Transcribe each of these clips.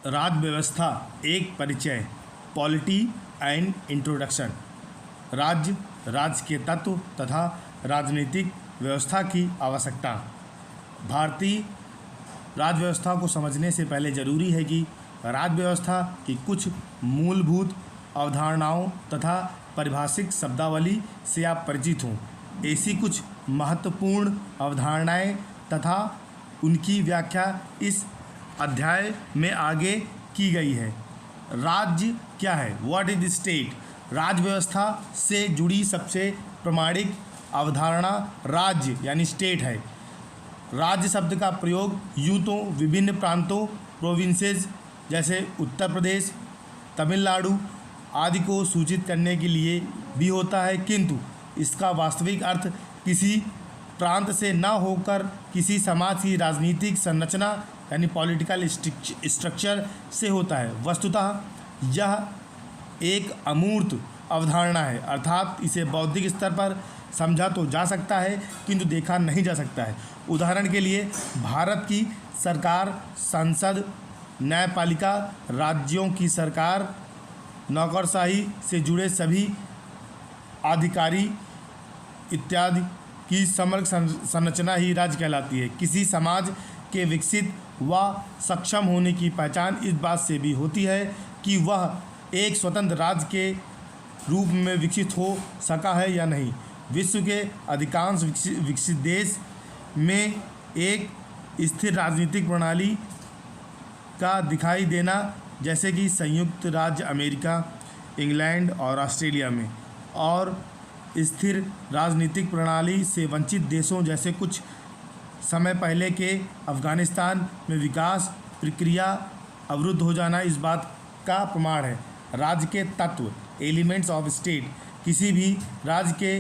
राज्य व्यवस्था एक परिचय। Polity and introduction. राज्य के तत्व तथा राजनीतिक व्यवस्था की आवश्यकता। भारतीय राज्य व्यवस्था को समझने से पहले जरूरी है कि राज्य व्यवस्था की कुछ मूलभूत अवधारणाओं तथा परिभाषिक शब्दावली से आप परिचित हों। ऐसी कुछ महत्वपूर्ण अवधारणाएं तथा उनकी व्याख्या इस अध्याय में आगे की गई है। राज्य क्या है? What is the state? राज्य व्यवस्था से जुड़ी सबसे प्रामाणिक अवधारणा राज्य यानी स्टेट है। राज्य शब्द का प्रयोग यूं तो विभिन्न प्रांतों प्रोविंसेस जैसे उत्तर प्रदेश, तमिलनाडु आदि को सूचित करने के लिए भी होता है, किंतु इसका वास्तविक अर्थ किसी प्रांत से न होकर किसी समाज की राजनीतिक संरचना यानी पॉलिटिकल स्ट्रक्चर से होता है। वस्तुतः यह एक अमूर्त अवधारणा है, अर्थात इसे बौद्धिक स्तर पर समझा तो जा सकता है किंतु देखा नहीं जा सकता है। उदाहरण के लिए भारत की सरकार, संसद, न्यायपालिका, राज्यों की सरकार, नौकरशाही से जुड़े सभी अधिकारी इत्यादि की समग्र संरचना ही राज्य कहलाती है। किसी समाज के विकसित व सक्षम होने की पहचान इस बात से भी होती है कि वह एक स्वतंत्र राज्य के रूप में विकसित हो सका है या नहीं। विश्व के अधिकांश विकसित देश में एक स्थिर राजनीतिक प्रणाली का दिखाई देना, जैसे कि संयुक्त राज्य अमेरिका, इंग्लैंड और ऑस्ट्रेलिया में, और स्थिर राजनीतिक प्रणाली से वंचित देशों जैसे कुछ समय पहले के अफगानिस्तान में विकास प्रक्रिया अवरुद्ध हो जाना इस बात का प्रमाण है। राज्य के तत्व एलिमेंट्स ऑफ स्टेट। किसी भी राज्य के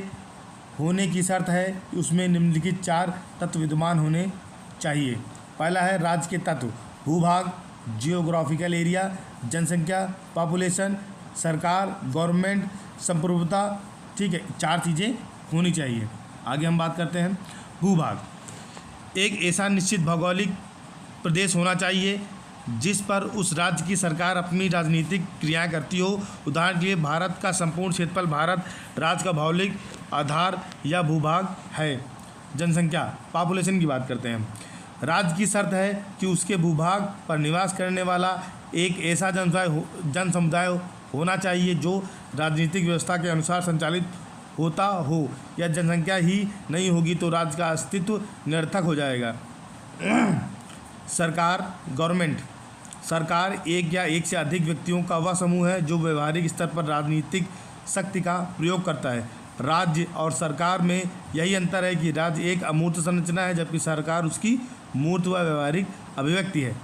होने की शर्त है कि उसमें निम्नलिखित 4 तत्व विद्यमान होने चाहिए। पहला है राज्य के तत्व: भूभाग, जियोग्राफिकल एरिया, जनसंख्या, पॉपुलेशन, सरकार, गवर्नमेंट, संप्रभुता। ठीक है, 4 चीज़ें होनी चाहिए। आगे हम बात करते हैं भूभाग। एक ऐसा निश्चित भौगोलिक प्रदेश होना चाहिए जिस पर उस राज्य की सरकार अपनी राजनीतिक क्रियाएं करती हो। उदाहरण के लिए भारत का संपूर्ण क्षेत्रफल भारत राज्य का भौगोलिक आधार या भूभाग है। जनसंख्या, पॉपुलेशन की बात करते हैं। राज्य की शर्त है कि उसके भूभाग पर निवास करने वाला एक ऐसा जन समुदाय होना चाहिए जो राजनीतिक व्यवस्था के अनुसार संचालित होता हो। यह जनसंख्या ही नहीं होगी तो राज्य का अस्तित्व निरर्थक हो जाएगा। सरकार, गवर्नमेंट। सरकार एक या एक से अधिक व्यक्तियों का वह समूह है जो व्यवहारिक स्तर पर राजनीतिक शक्ति का प्रयोग करता है। राज्य और सरकार में यही अंतर है कि राज्य एक अमूर्त संरचना है जबकि सरकार उसकी मूर्त व व्यवहारिक अभिव्यक्ति है।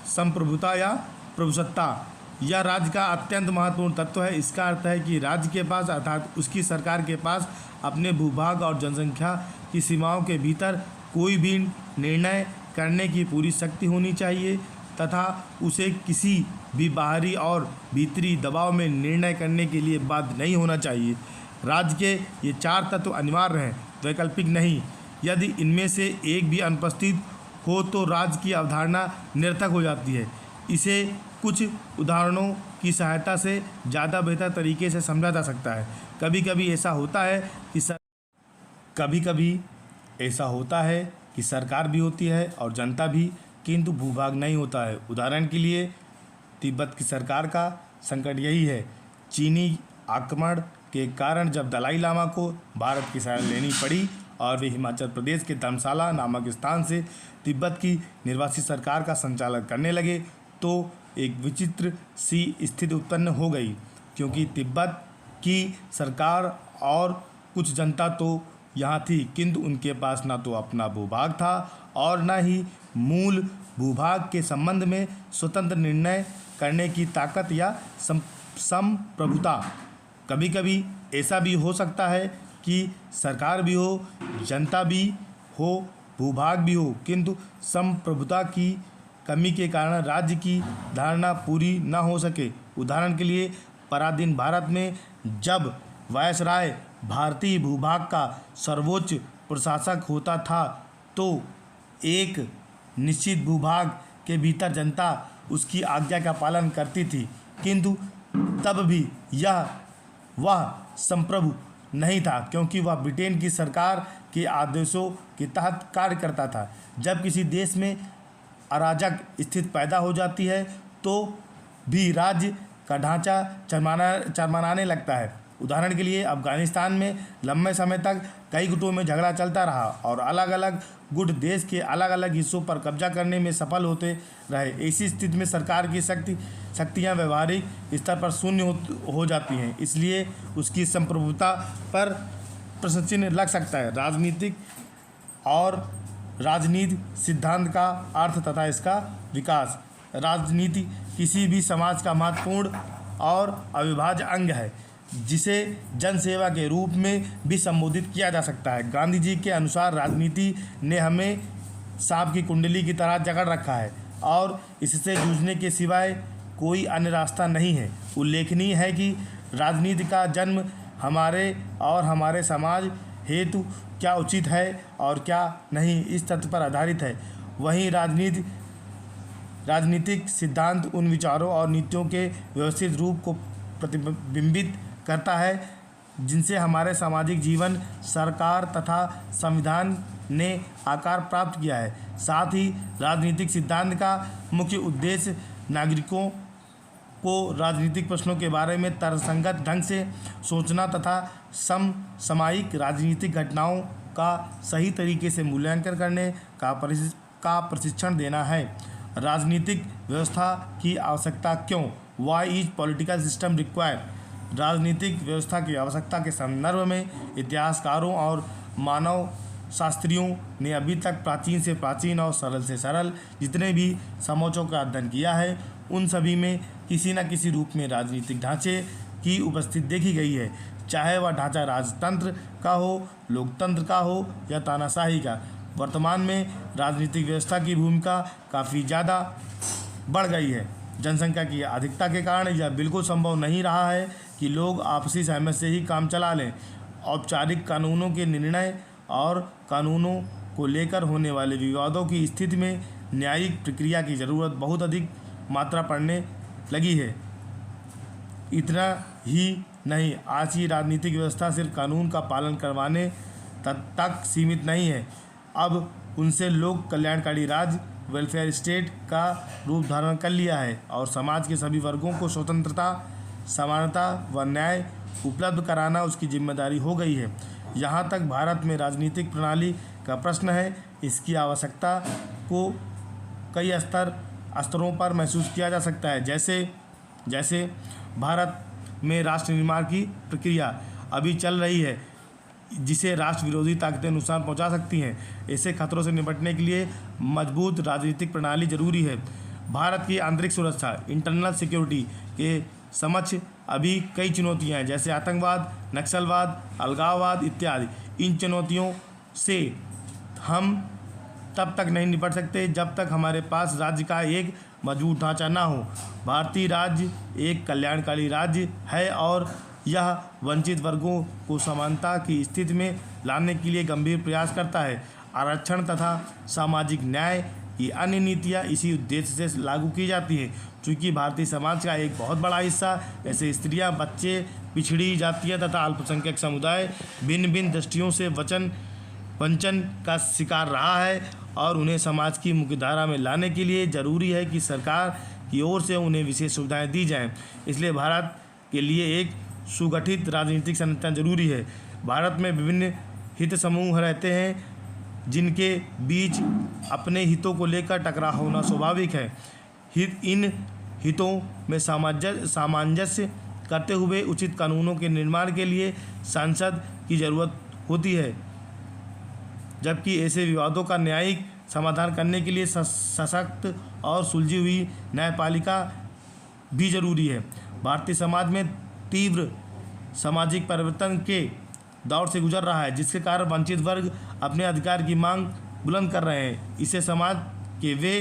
संप्रभुता या प्रभुसत्ता, यह राज्य का अत्यंत महत्वपूर्ण तत्व है। इसका अर्थ है कि राज्य के पास अर्थात उसकी सरकार के पास अपने भूभाग और जनसंख्या की सीमाओं के भीतर कोई भी निर्णय करने की पूरी शक्ति होनी चाहिए तथा उसे किसी भी बाहरी और भीतरी दबाव में निर्णय करने के लिए बाध्य नहीं होना चाहिए। राज्य के ये 4 तत्व अनिवार्य हैं, वैकल्पिक नहीं। यदि इनमें से एक भी अनुपस्थित हो तो राज्य की अवधारणा निरर्थक हो जाती है। इसे कुछ उदाहरणों की सहायता से ज़्यादा बेहतर तरीके से समझा जा सकता है। कभी कभी ऐसा होता है कि सरकार भी होती है और जनता भी, किंतु भूभाग नहीं होता है। उदाहरण के लिए तिब्बत की सरकार का संकट यही है। चीनी आक्रमण के कारण जब दलाई लामा को भारत की शरण लेनी पड़ी और वे हिमाचल प्रदेश के धर्मशाला नामक स्थान से तिब्बत की निर्वासित सरकार का संचालन करने लगे तो एक विचित्र सी स्थिति उत्पन्न हो गई, क्योंकि तिब्बत की सरकार और कुछ जनता तो यहाँ थी किंतु उनके पास ना तो अपना भूभाग था और न ही मूल भूभाग के संबंध में स्वतंत्र निर्णय करने की ताकत या संप्रभुता। कभी कभी ऐसा भी हो सकता है कि सरकार भी हो, जनता भी हो, भूभाग भी हो, किंतु संप्रभुता की कमी के कारण राज्य की धारणा पूरी न हो सके। उदाहरण के लिए पराधीन भारत में जब वायसराय भारतीय भूभाग का सर्वोच्च प्रशासक होता था तो एक निश्चित भूभाग के भीतर जनता उसकी आज्ञा का पालन करती थी, किंतु तब भी यह वह संप्रभु नहीं था, क्योंकि वह ब्रिटेन की सरकार के आदेशों के तहत कार्य करता था। जब किसी देश में अराजक स्थिति पैदा हो जाती है तो भी राज्य का ढांचा चरमराने लगता है। उदाहरण के लिए अफगानिस्तान में लंबे समय तक कई गुटों में झगड़ा चलता रहा और अलग अलग गुट देश के अलग अलग हिस्सों पर कब्जा करने में सफल होते रहे। ऐसी स्थिति में सरकार की शक्तियाँ व्यवहारिक स्तर पर शून्य हो जाती हैं, इसलिए उसकी संप्रभुता पर प्रश्न चिन्ह लग सकता है। राजनीतिक और राजनीति सिद्धांत का अर्थ तथा इसका विकास। राजनीति किसी भी समाज का महत्वपूर्ण और अविभाज्य अंग है, जिसे जनसेवा के रूप में भी संबोधित किया जा सकता है। गांधी जी के अनुसार राजनीति ने हमें सांप की कुंडली की तरह जकड़ रखा है और इससे जूझने के सिवाय कोई अन्य रास्ता नहीं है। उल्लेखनीय है कि राजनीति का जन्म हमारे समाज हेतु क्या उचित है और क्या नहीं, इस तथ्य पर आधारित है। वहीं राजनीतिक सिद्धांत उन विचारों और नीतियों के व्यवस्थित रूप को प्रतिबिंबित करता है जिनसे हमारे सामाजिक जीवन, सरकार तथा संविधान ने आकार प्राप्त किया है। साथ ही राजनीतिक सिद्धांत का मुख्य उद्देश्य नागरिकों को राजनीतिक प्रश्नों के बारे में तर्कसंगत ढंग से सोचना तथा समसामयिक राजनीतिक घटनाओं का सही तरीके से मूल्यांकन करने का प्रशिक्षण देना है। राजनीतिक व्यवस्था की आवश्यकता क्यों? Why is political system required? राजनीतिक व्यवस्था की आवश्यकता के संदर्भ में इतिहासकारों और मानव शास्त्रियों ने अभी तक प्राचीन से प्राचीन और सरल से सरल जितने भी समोच्चों का अध्ययन किया है, उन सभी में किसी न किसी रूप में राजनीतिक ढांचे की उपस्थिति देखी गई है, चाहे वह ढांचा राजतंत्र का हो, लोकतंत्र का हो या तानाशाही का। वर्तमान में राजनीतिक व्यवस्था की भूमिका काफ़ी ज़्यादा बढ़ गई है। जनसंख्या की अधिकता के कारण यह बिल्कुल संभव नहीं रहा है कि लोग आपसी सहमति से ही काम चला लें। औपचारिक कानूनों के निर्णय और कानूनों को लेकर होने वाले विवादों की स्थिति में न्यायिक प्रक्रिया की ज़रूरत बहुत अधिक मात्रा पड़ने लगी है। इतना ही नहीं, आज की राजनीतिक व्यवस्था सिर्फ कानून का पालन करवाने तक सीमित नहीं है, अब उनसे लोक कल्याणकारी राज्य, वेलफेयर स्टेट का रूप धारण कर लिया है और समाज के सभी वर्गों को स्वतंत्रता, समानता व न्याय उपलब्ध कराना उसकी जिम्मेदारी हो गई है। यहाँ तक भारत में राजनीतिक प्रणाली का प्रश्न है, इसकी आवश्यकता को कई स्तरों पर महसूस किया जा सकता है। जैसे भारत में राष्ट्र निर्माण की प्रक्रिया अभी चल रही है, जिसे राष्ट्र विरोधी ताकतें नुकसान पहुंचा सकती हैं। ऐसे खतरों से निपटने के लिए मजबूत राजनीतिक प्रणाली जरूरी है। भारत की आंतरिक सुरक्षा, इंटरनल सिक्योरिटी के समक्ष अभी कई चुनौतियां हैं, जैसे आतंकवाद, नक्सलवाद, अलगाववाद इत्यादि। इन चुनौतियों से हम तब तक नहीं निपट सकते जब तक हमारे पास राज्य का एक मजबूत ढांचा ना हो। भारतीय राज्य एक कल्याणकारी राज्य है और यह वंचित वर्गों को समानता की स्थिति में लाने के लिए गंभीर प्रयास करता है। आरक्षण तथा सामाजिक न्याय की अन्य नीतियाँ इसी उद्देश्य से लागू की जाती हैं। चूँकि भारतीय समाज का एक बहुत बड़ा हिस्सा, जैसे स्त्रियाँ, बच्चे, पिछड़ी जातियाँ तथा अल्पसंख्यक समुदाय भिन्न भिन्न दृष्टियों से वंचन का शिकार रहा है और उन्हें समाज की मुख्यधारा में लाने के लिए ज़रूरी है कि सरकार की ओर से उन्हें विशेष सुविधाएं दी जाएं। इसलिए भारत के लिए एक सुगठित राजनीतिक संरचना जरूरी है। भारत में विभिन्न हित समूह रहते हैं जिनके बीच अपने हितों को लेकर टकराव होना स्वाभाविक है। इन हितों में सामंजस्य करते हुए उचित कानूनों के निर्माण के लिए संसद की ज़रूरत होती है, जबकि ऐसे विवादों का न्यायिक समाधान करने के लिए सशक्त और सुलझी हुई न्यायपालिका भी जरूरी है। भारतीय समाज में तीव्र सामाजिक परिवर्तन के दौर से गुजर रहा है, जिसके कारण वंचित वर्ग अपने अधिकार की मांग बुलंद कर रहे हैं। इससे समाज के वे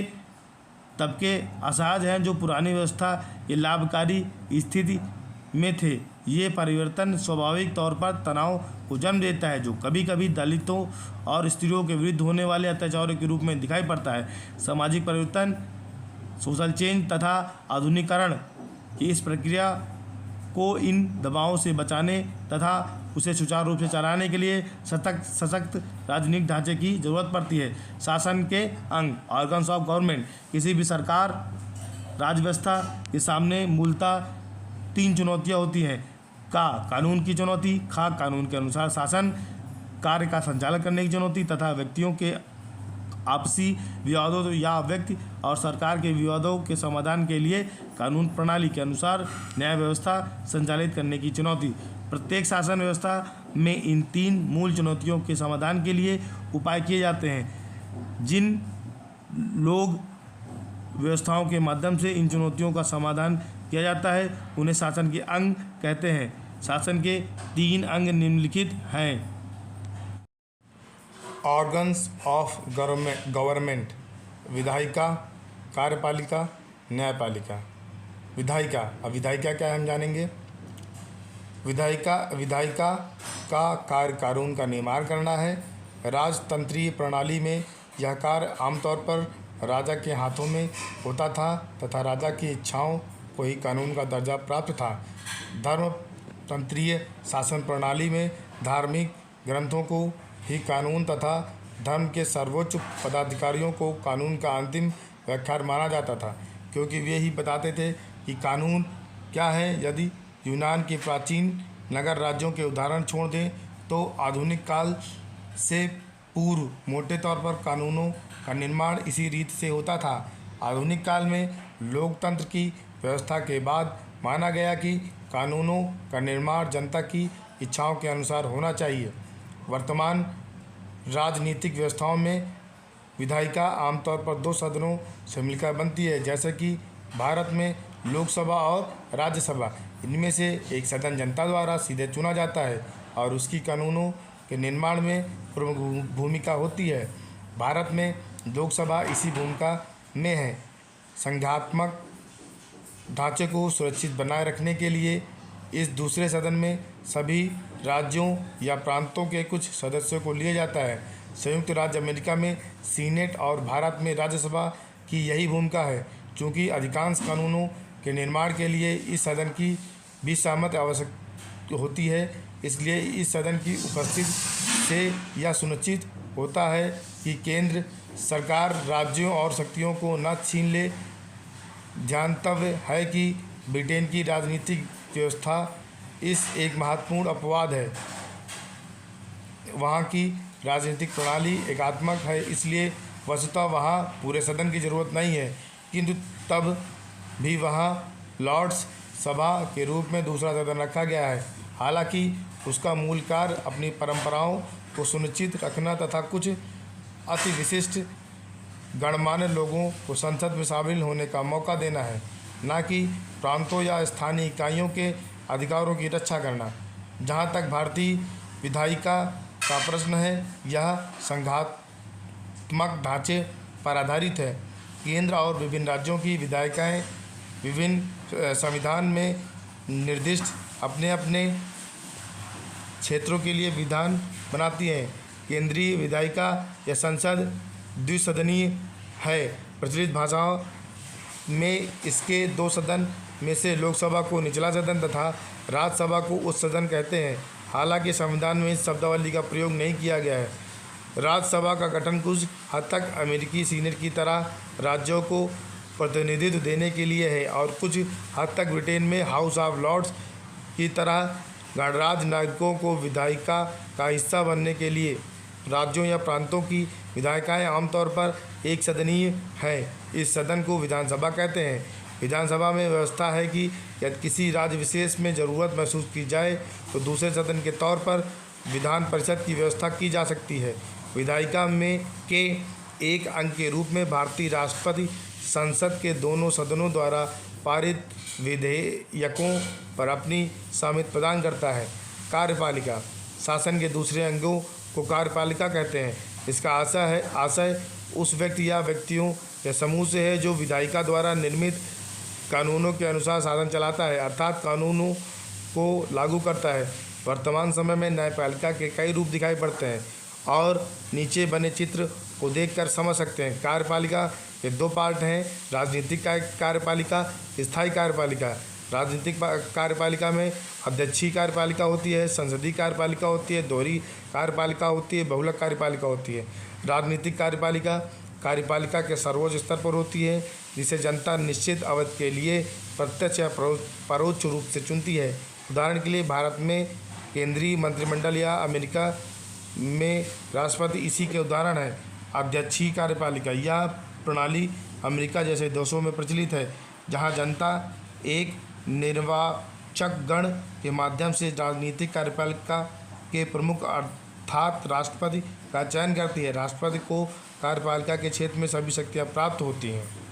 तबके असहज हैं जो पुरानी व्यवस्था के लाभकारी स्थिति में थे। ये परिवर्तन स्वाभाविक तौर पर तनाव को जन्म देता है, जो कभी कभी दलितों और स्त्रियों के विरुद्ध होने वाले अत्याचारों के रूप में दिखाई पड़ता है। सामाजिक परिवर्तन सोशल चेंज तथा आधुनिकीकरण की इस प्रक्रिया को इन दबावों से बचाने तथा उसे सुचारू रूप से चलाने के लिए सशक्त राजनीतिक ढांचे की जरूरत पड़ती है। शासन के अंग ऑर्गन्स ऑफ गवर्नमेंट किसी भी सरकार राज्य व्यवस्था के सामने मूलतः 3 चुनौतियां होती हैं। कानून की चुनौती, कानून के अनुसार शासन कार्य का संचालन करने की चुनौती तथा व्यक्तियों के आपसी विवादों या व्यक्ति और सरकार के विवादों के समाधान के लिए कानून प्रणाली के अनुसार न्याय व्यवस्था संचालित करने की चुनौती। प्रत्येक शासन व्यवस्था में इन 3 मूल चुनौतियों के समाधान के लिए उपाय किए जाते हैं। जिन लोग व्यवस्थाओं के माध्यम से इन चुनौतियों का समाधान किया जाता है उन्हें शासन के अंग कहते हैं। शासन के 3 अंग निम्नलिखित हैं। ऑर्गन्स ऑफ गवर्नमेंट, विधायिका, कार्यपालिका, न्यायपालिका। विधायिका, अब विधायिका क्या है हम जानेंगे। विधायिका का कार्य कानून का निर्माण करना है। राजतंत्रीय प्रणाली में यह कार्य आमतौर पर राजा के हाथों में होता था तथा राजा की इच्छाओं को ही कानून का दर्जा प्राप्त था। धर्मतंत्रीय शासन प्रणाली में धार्मिक ग्रंथों को ही कानून तथा धर्म के सर्वोच्च पदाधिकारियों को कानून का अंतिम व्याख्यान माना जाता था, क्योंकि वे ही बताते थे कि कानून क्या है। यदि यूनान के प्राचीन नगर राज्यों के उदाहरण छोड़ दें तो आधुनिक काल से पूर्व मोटे तौर पर कानूनों का निर्माण इसी रीत से होता था। आधुनिक काल में लोकतंत्र की व्यवस्था के बाद माना गया कि कानूनों का निर्माण जनता की इच्छाओं के अनुसार होना चाहिए। वर्तमान राजनीतिक व्यवस्थाओं में विधायिका आमतौर पर 2 सदनों से मिलकर बनती है, जैसे कि भारत में लोकसभा और राज्यसभा। इनमें से एक सदन जनता द्वारा सीधे चुना जाता है और उसकी कानूनों के निर्माण में प्रमुख भूमिका होती है। भारत में लोकसभा इसी भूमिका में है। संघात्मक ढांचे को सुरक्षित बनाए रखने के लिए इस दूसरे सदन में सभी राज्यों या प्रांतों के कुछ सदस्यों को लिया जाता है। संयुक्त राज्य अमेरिका में सीनेट और भारत में राज्यसभा की यही भूमिका है। चूँकि अधिकांश कानूनों के निर्माण के लिए इस सदन की भी सहमति आवश्यक होती है, इसलिए इस सदन की उपस्थिति से यह सुनिश्चित होता है कि केंद्र सरकार राज्यों और शक्तियों को न छीन ले। ध्यातव्य है कि ब्रिटेन की राजनीतिक व्यवस्था इस एक महत्वपूर्ण अपवाद है। वहाँ की राजनीतिक प्रणाली एकात्मक है, इसलिए वस्तुतः वहाँ पूरे सदन की ज़रूरत नहीं है, किंतु तब भी वहाँ लॉर्ड्स सभा के रूप में दूसरा सदन रखा गया है। हालांकि उसका मूल कार्य अपनी परंपराओं को सुनिश्चित रखना तथा कुछ अति विशिष्ट गणमान्य लोगों को संसद में शामिल होने का मौका देना है, न कि प्रांतों या स्थानीय इकाइयों के अधिकारों की रक्षा करना। जहाँ तक भारतीय विधायिका का प्रश्न है, यह संघात्मक ढांचे पर आधारित है। केंद्र और विभिन्न राज्यों की विधायिकाएँ विभिन्न संविधान में निर्दिष्ट अपने अपने क्षेत्रों के लिए विधान बनाती हैं। केंद्रीय विधायिका या संसद द्विसदनीय है। प्रचलित भाषाओं में इसके 2 सदन में से लोकसभा को निचला सदन तथा राज्यसभा को उच्च सदन कहते हैं। हालांकि संविधान में इस शब्दावली का प्रयोग नहीं किया गया है। राज्यसभा का गठन कुछ हद तक अमेरिकी सीनेट की तरह राज्यों को प्रतिनिधित्व देने के लिए है और कुछ हद तक ब्रिटेन में हाउस ऑफ लॉर्ड्स की तरह गणराज्य नागरिकों को विधायिका का हिस्सा बनने के लिए। राज्यों या प्रांतों की विधायिकाएँ आमतौर पर एक सदनीय है। इस सदन को विधानसभा कहते हैं। विधानसभा में व्यवस्था है कि यदि किसी राज्य विशेष में ज़रूरत महसूस की जाए तो दूसरे सदन के तौर पर विधान परिषद की व्यवस्था की जा सकती है। विधायिका में के एक अंग के रूप में भारतीय राष्ट्रपति संसद के दोनों सदनों द्वारा पारित विधेयकों पर अपनी सहमति प्रदान करता है। कार्यपालिका शासन के दूसरे अंगों को कार्यपालिका कहते हैं। इसका आशय उस व्यक्ति या व्यक्तियों या समूह से है जो विधायिका द्वारा निर्मित कानूनों के अनुसार शासन चलाता है, अर्थात कानूनों को लागू करता है। वर्तमान समय में न्यायपालिका के कई रूप दिखाई पड़ते हैं और नीचे बने चित्र को देखकर समझ सकते हैं। कार्यपालिका ये दो पार्ट हैं, राजनीतिक कार्यपालिका, स्थायी कार्यपालिका। राजनीतिक कार्यपालिका में अध्यक्षीय कार्यपालिका होती है, संसदीय कार्यपालिका होती है, दोहरी कार्यपालिका होती है, बहुलक कार्यपालिका होती है। राजनीतिक कार्यपालिका कार्यपालिका के सर्वोच्च स्तर पर होती है, जिसे जनता निश्चित अवधि के लिए प्रत्यक्ष या परोक्ष रूप से चुनती है। उदाहरण के लिए भारत में केंद्रीय मंत्रिमंडल या अमेरिका में राष्ट्रपति इसी के उदाहरण है। अध्यक्षीय कार्यपालिका यह प्रणाली अमेरिका जैसे देशों में प्रचलित है, जहां जनता एक निर्वाचक गण के माध्यम से राजनीतिक कार्यपालिका के प्रमुख अर्थात राष्ट्रपति का चयन करती है। राष्ट्रपति को कार्यपालिका के क्षेत्र में सभी शक्तियां प्राप्त होती हैं।